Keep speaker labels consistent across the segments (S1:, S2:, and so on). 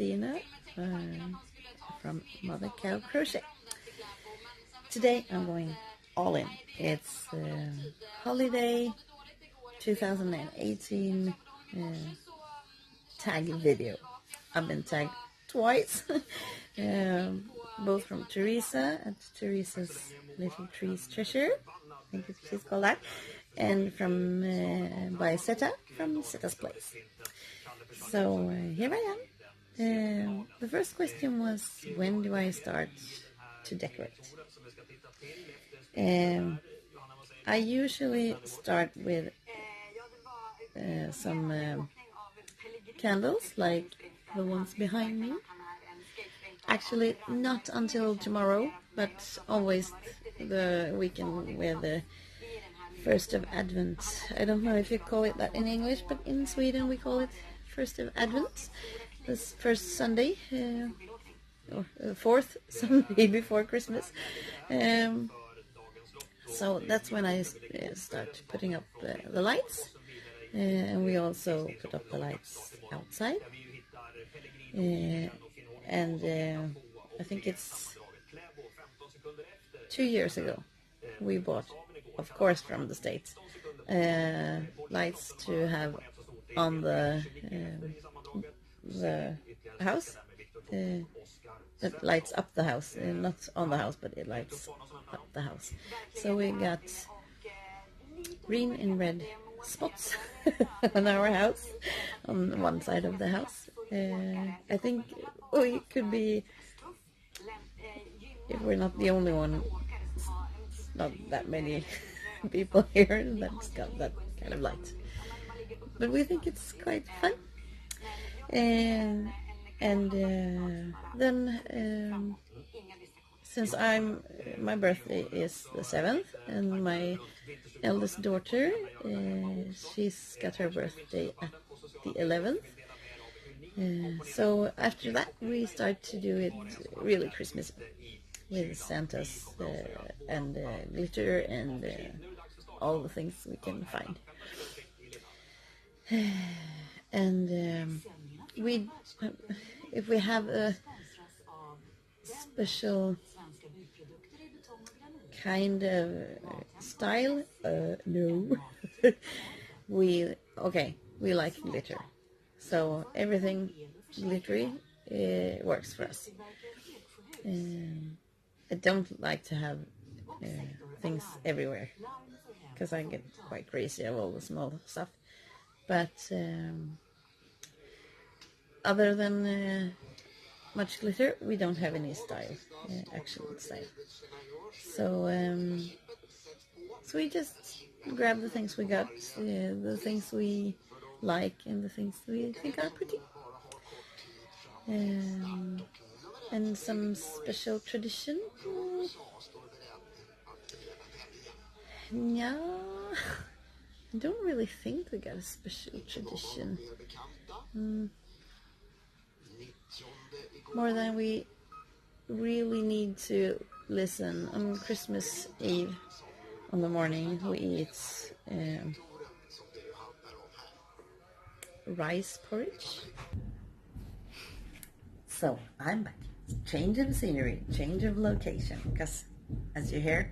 S1: Christina from Mother Cow Crochet. Today I'm going all in. It's Holiday 2018 tag video. I've been tagged twice, both from Teresa at Teresa's Little Trees Treasure, I think she's called that, and from by Seta from Seta's Place. So here I am. The first question was, when do I start to decorate? I usually start with some candles like the ones behind me. Actually, not until tomorrow, but always the weekend with the 1st of Advent. I don't know if you call it that in English, but in Sweden we call it 1st of Advent. This first Sunday, or fourth Sunday before Christmas. So that's when I start putting up the lights. And we also put up the lights outside. And I think it's 2 years ago we bought, of course from the States, lights to have on the house. That lights up the house, not on the house, but it lights up the house. So we got green and red spots on our house, on one side of the house. I think we could be, if we're not the only one, not that many people here that's got that kind of light. But we think it's quite fun. And then since my birthday is the 7th, and my eldest daughter, she's got her birthday at the 11th. So after that we start to do it really Christmas with Santas and glitter and all the things we can find. And if we have a special kind of style, no. we like glitter, so everything glittery works for us. I don't like to have things everywhere, because I get quite crazy of all the small stuff. But other than much glitter, we don't have any style, actual style. So we just grab the things we got, the things we like, and the things we think are pretty. And some special tradition? Yeah, I don't really think we got a special tradition. More than we really need to listen. On Christmas Eve, on the morning, we eat rice porridge. So I'm back. Change of scenery, change of location, because as you hear,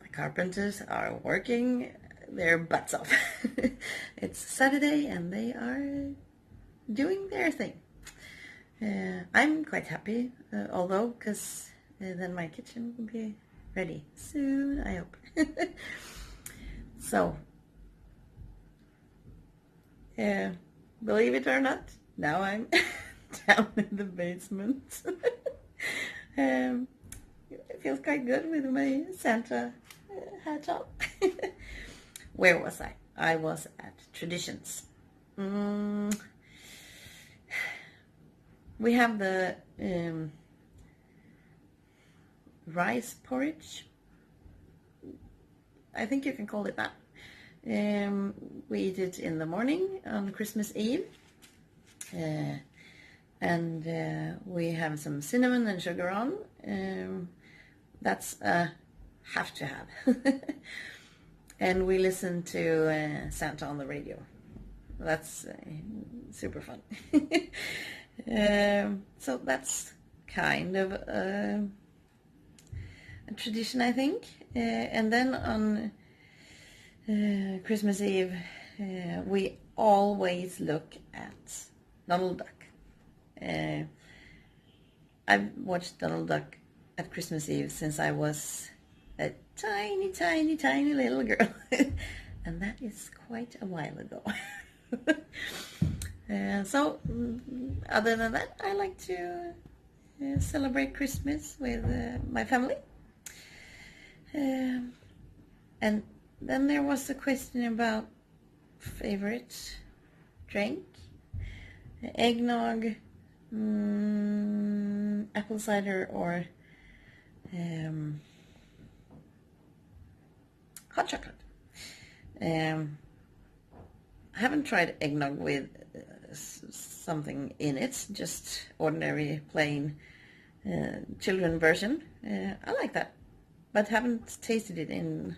S1: the carpenters are working their butts off. It's Saturday and they are doing their thing. I'm quite happy, although, because then my kitchen will be ready soon, I hope. So, believe it or not, now I'm down in the basement. It feels quite good with my Santa hat on. Where was I? I was at traditions. We have the rice porridge. I think you can call it that. We eat it in the morning on Christmas Eve. And we have some cinnamon and sugar on. That's a have to have. And we listen to Santa on the radio. That's super fun. So that's kind of a tradition, I think. And then on Christmas Eve, we always look at Donald Duck. I've watched Donald Duck at Christmas Eve since I was a tiny, tiny, tiny little girl. And that is quite a while ago. So, other than that, I like to celebrate Christmas with my family. And then there was a question about favorite drink. Eggnog, apple cider, or hot chocolate. I haven't tried eggnog with something in it, just ordinary plain children version. I like that, but haven't tasted it in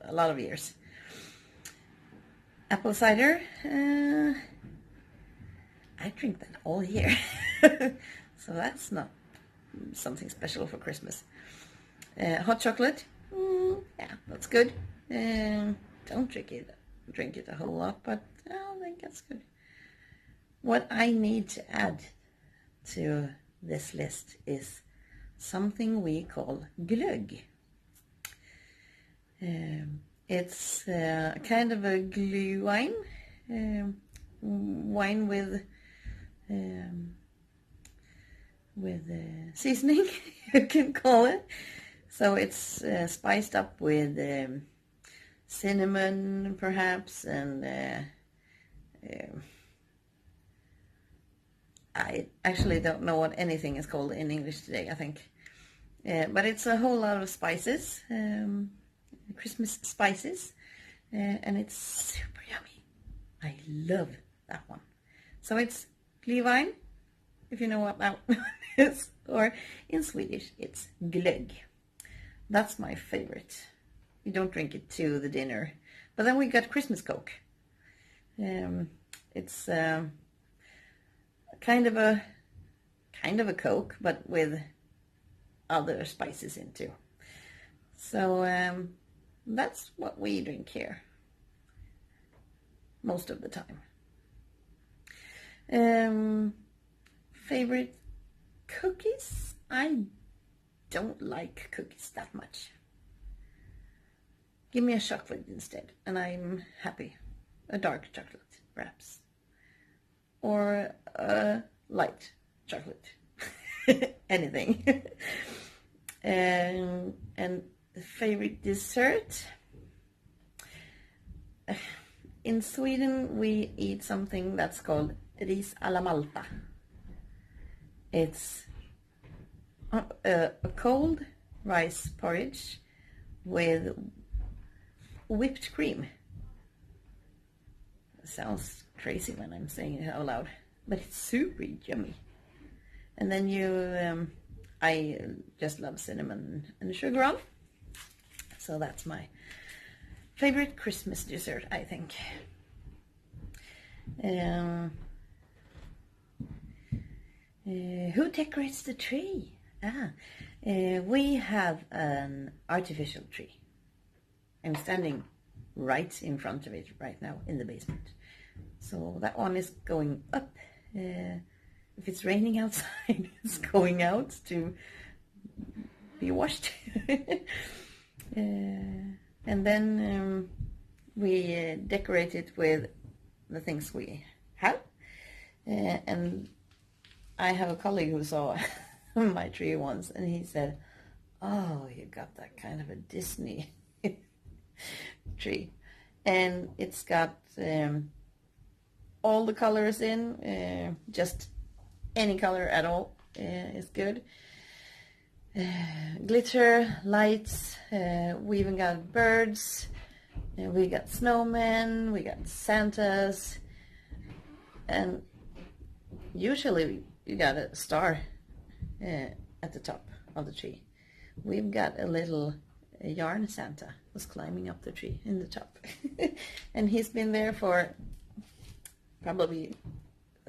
S1: a lot of years. Apple cider, I drink that all year. So that's not something special for Christmas. Hot chocolate, yeah, that's good. Don't drink it a whole lot, but I think that's good. What I need to add to this list is something we call glögg. It's kind of a glühwein, wine with seasoning, you can call it. So it's spiced up with cinnamon, perhaps, and I actually don't know what anything is called in English today, I think. But it's a whole lot of spices, Christmas spices, and it's super yummy. I love that one. So it's glühwein, if you know what that is, or in Swedish it's glögg. That's my favorite. You don't drink it to the dinner. But then we got Christmas Coke. It's kind of a Coke, but with other spices in too. So that's what we drink here most of the time. Favorite cookies? I don't like cookies that much. Give me a chocolate instead, and I'm happy. A dark chocolate, perhaps. Or a light chocolate. Anything. And the favorite dessert? In Sweden, we eat something that's called ris alla Malta. It's a cold rice porridge with whipped cream. It sounds crazy when I'm saying it out loud, but it's super yummy. And then I just love cinnamon and sugar on. So that's my favorite Christmas dessert, I think. Who decorates the tree? We have an artificial tree. I'm standing right in front of it right now in the basement. So that one is going up. If it's raining outside, it's going out to be washed. And then we decorate it with the things we have. And I have a colleague who saw my tree once, and he said, "Oh, you got that kind of a Disney tree." And it's got all the colors in, just any color at all is good. Glitter, lights, we even got birds, we got snowmen, we got Santas, and usually you got a star at the top of the tree. We've got a little yarn Santa who's climbing up the tree in the top. And he's been there for probably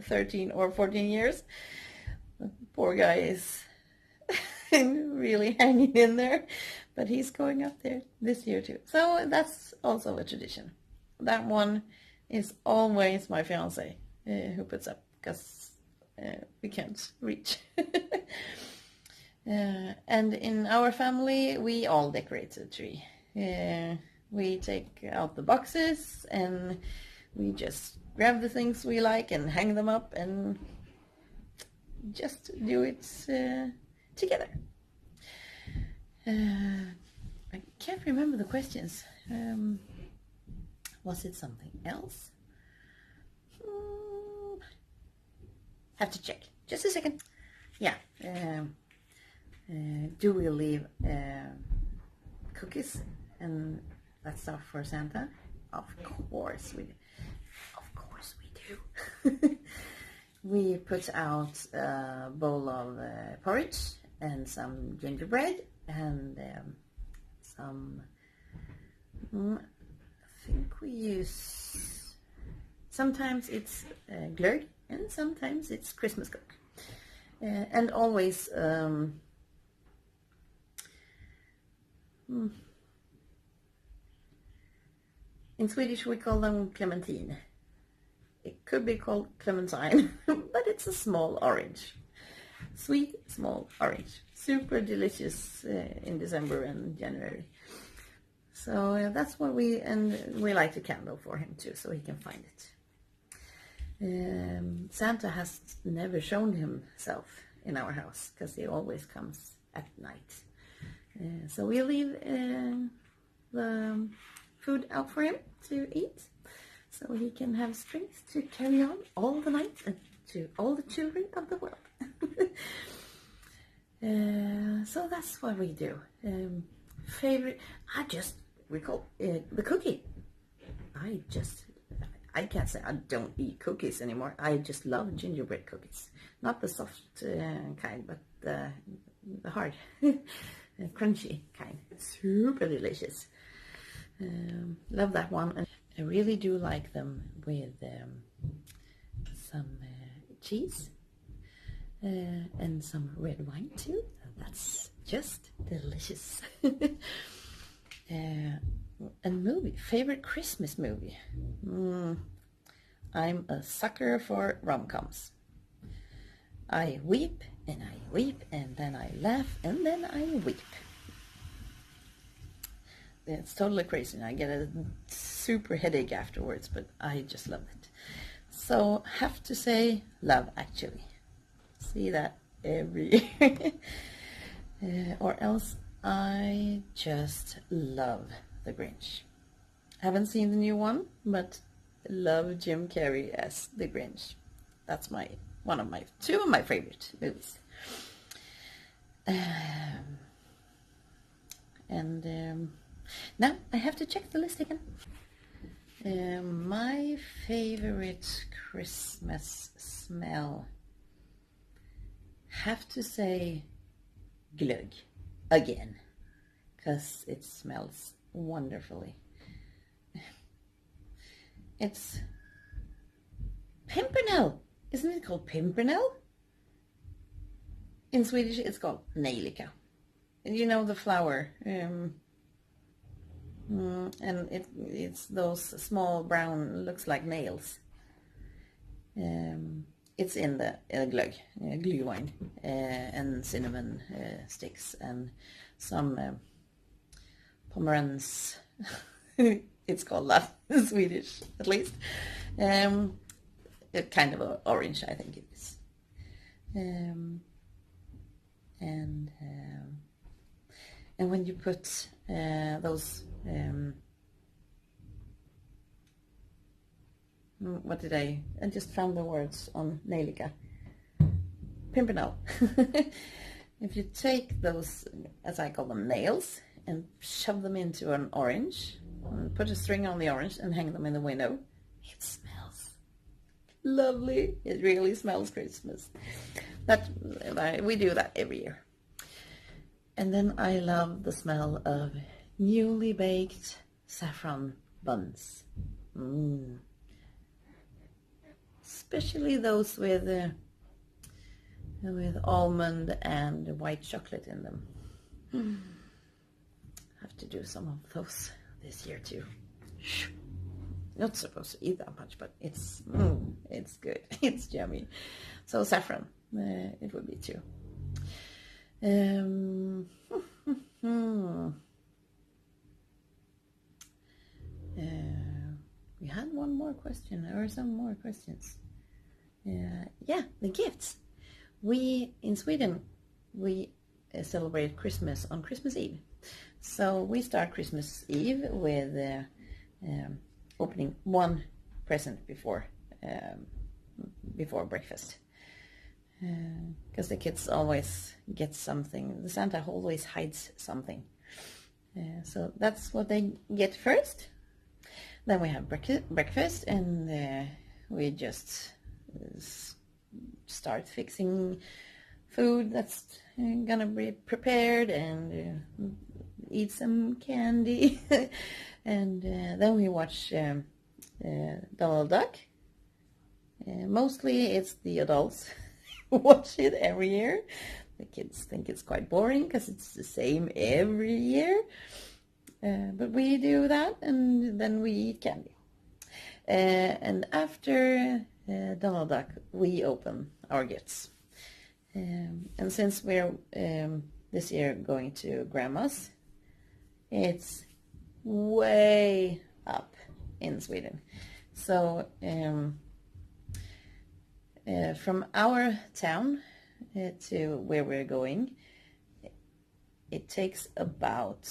S1: 13 or 14 years. The poor guy is really hanging in there, but he's going up there this year too. So that's also a tradition. That one is always my fiance who puts up, because we can't reach. And in our family, we all decorate the tree. We take out the boxes and we just grab the things we like and hang them up and just do it together. I can't remember the questions. Was it something else? Have to check. Just a second. Yeah. Do we leave cookies and that stuff for Santa? Of course we do. Of course we do. We put out a bowl of porridge and some gingerbread and some, I think we use, sometimes it's glögg and sometimes it's Christmas cook. And always in Swedish we call them clementine. It could be called clementine, but it's a small orange. Sweet, small orange. Super delicious in December and January. So that's what we light a candle for him too, so he can find it. Santa has never shown himself in our house, because he always comes at night. So we leave the food out for him to eat, so he can have strength to carry on all the night and to all the children of the world. So that's what we do. Favorite, we call it the cookie. I can't say I don't eat cookies anymore. I just love gingerbread cookies. Not the soft kind, but the hard, crunchy kind. Super delicious. Love that one. And I really do like them with some cheese and some red wine too. That's just delicious. And movie, favorite Christmas movie. I'm a sucker for rom-coms. I weep and I weep and then I laugh and then I weep. It's totally crazy and I get a super headache afterwards, but I just love it. So have to say Love Actually. See that every year. Or else I just love The Grinch. Haven't seen the new one, but love Jim Carrey as the Grinch. That's two of my favorite movies. Now I have to check the list again. My favorite Christmas smell, have to say glögg again, because it smells wonderfully. It's pimpernel. Isn't it called pimpernel? In Swedish it's called nejlika. And you know the flower. And it's those small brown, looks like nails. It's in the glögg, glühwein, and cinnamon sticks and some pomeranz. It's called that in Swedish, at least. It's kind of orange, I think it is. And when you put those, I just found the words on nejlika. Pimpernel. If you take those, as I call them, nails, and shove them into an orange, and put a string on the orange and hang them in the window, it smells lovely. It really smells Christmas. We do that every year. And then I love the smell of newly baked saffron buns. especially those with almond and white chocolate in them. Have to do some of those this year too. Not supposed to eat that much, but it's good. It's yummy. So saffron, it would be too. We had one more question, or some more questions. Yeah, the gifts. We in Sweden, we celebrate Christmas on Christmas Eve. So we start Christmas Eve with opening one present before breakfast, because the kids always get something. The Santa always hides something, so that's what they get first. Then we have breakfast, and we just start fixing food that's gonna be prepared, and eat some candy. And then we watch Donald Duck. Mostly it's the adults who watch it every year. The kids think it's quite boring because it's the same every year. But we do that, and then we eat candy. And after Donald Duck, we open our gifts. And since we're this year going to Grandma's, it's way up in Sweden. So from our town to where we're going, it takes about,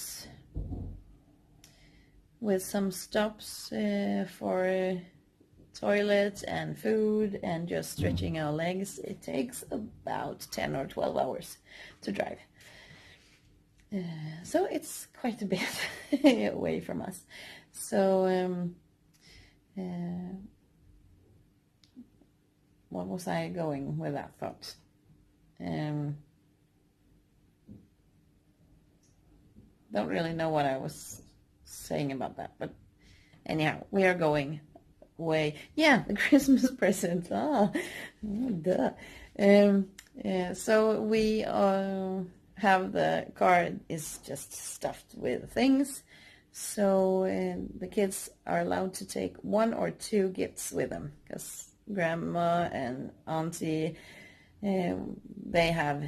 S1: with some stops for toilet and food and just stretching our legs, it takes about 10 or 12 hours to drive. So it's quite a bit away from us. So what was I going with that thought? Don't really know what I was saying about that, but anyhow, we are going way. Yeah, the Christmas present. Duh. So we have, the car is just stuffed with things. So the kids are allowed to take 1 or 2 gifts with them, because Grandma and Auntie, they have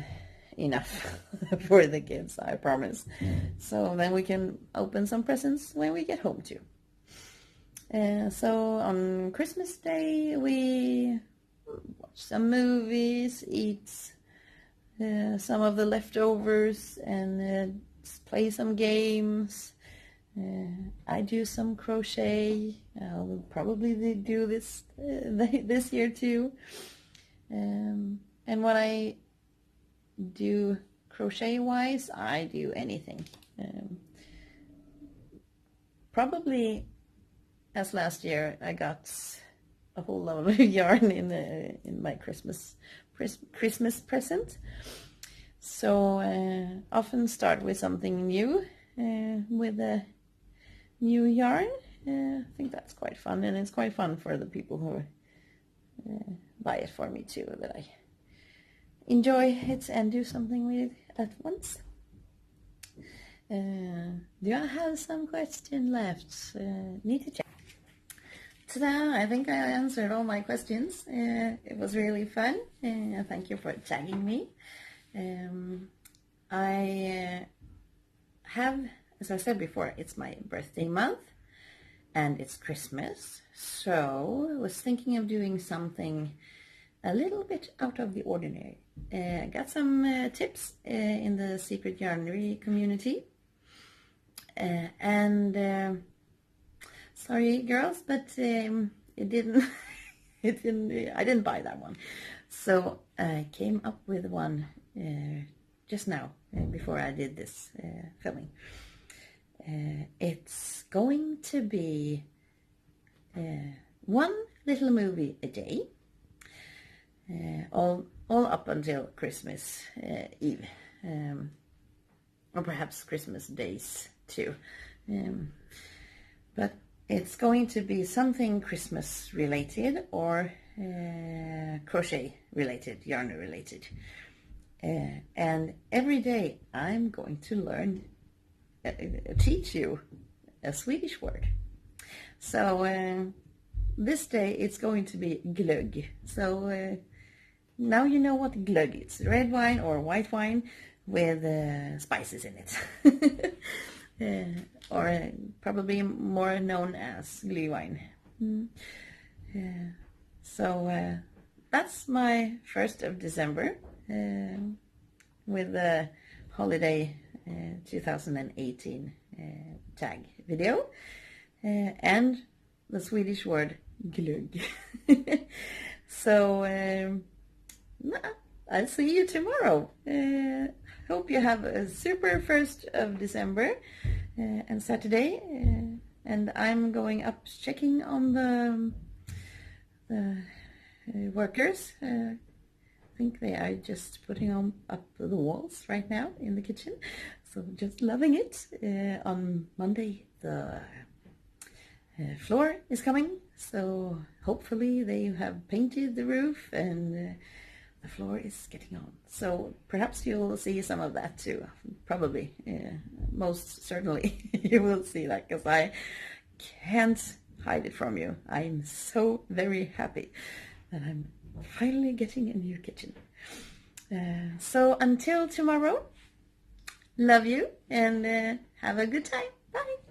S1: enough for the kids, I promise. So then we can open some presents when we get home too. So on Christmas Day we watch some movies, eat some of the leftovers, and play some games. I do some crochet. I'll probably do this this year too. And when I do crochet wise, I do anything. Probably, as last year, I got a whole lot of yarn in my Christmas present. So often start with something new, with a new yarn. I think that's quite fun, and it's quite fun for the people who buy it for me too, that I enjoy it and do something with it at once. Do I have some question left? Need to check. Ta-da! I think I answered all my questions. It was really fun. Thank you for tagging me. I have, as I said before, it's my birthday month and it's Christmas, so I was thinking of doing something a little bit out of the ordinary. Got some tips in the Secret Yarnery community, and sorry girls, but it didn't I didn't buy that one, so I came up with one just now before I did this filming. It's going to be one little movie a day, all up until Christmas Eve, or perhaps Christmas days too. But it's going to be something Christmas related, or crochet related, yarn related. And every day I'm going to learn, teach you a Swedish word. So this day it's going to be glögg. So now you know what glögg is. Red wine or white wine with spices in it. Or probably more known as glühwein. So that's my 1st of December with the Holliday 2018 tag video and the Swedish word glögg. So I'll see you tomorrow. Hope you have a super 1st of December and Saturday. And I'm going up checking on the workers. I think they are just putting up the walls right now in the kitchen. So just loving it. On Monday the floor is coming. So hopefully they have painted the roof and the floor is getting on. So perhaps you'll see some of that too. Probably, most certainly you will see that, because I can't hide it from you. I'm so very happy that I'm finally getting a new kitchen. So until tomorrow, love you and have a good time. Bye.